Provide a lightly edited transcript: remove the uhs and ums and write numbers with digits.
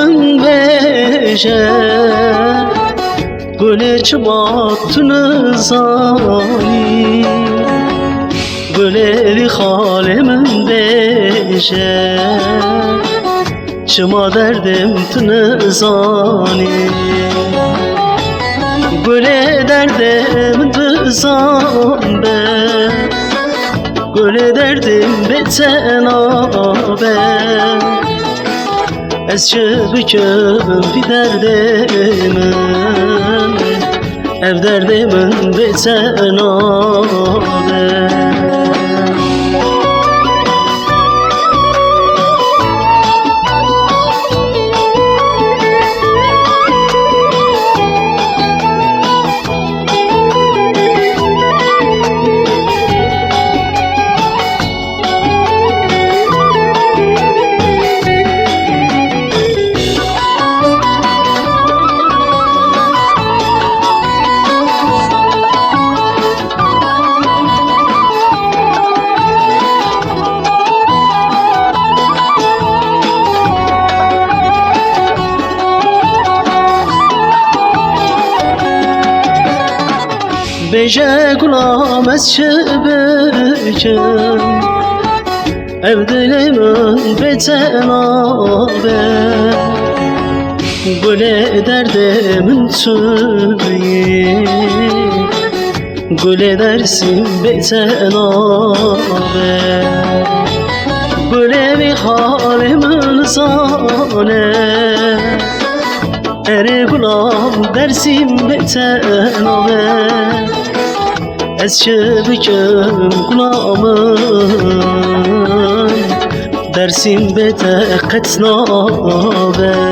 من بشه گل چماتون زانی گل بی خال من بشه چما دردم تون زانی گل دردم بزان به گل دردم به تنابه از چه بکم بی درد من ev derdimin biten ağabey Beje gulam ez çe bekem ev dilimin betenabe Gule derdimin tüyi Gule dersin betenabe Gule bir halimin zane Eri gulam dersin betenabe Ez çebikem gulamın Dersim bete qetnabe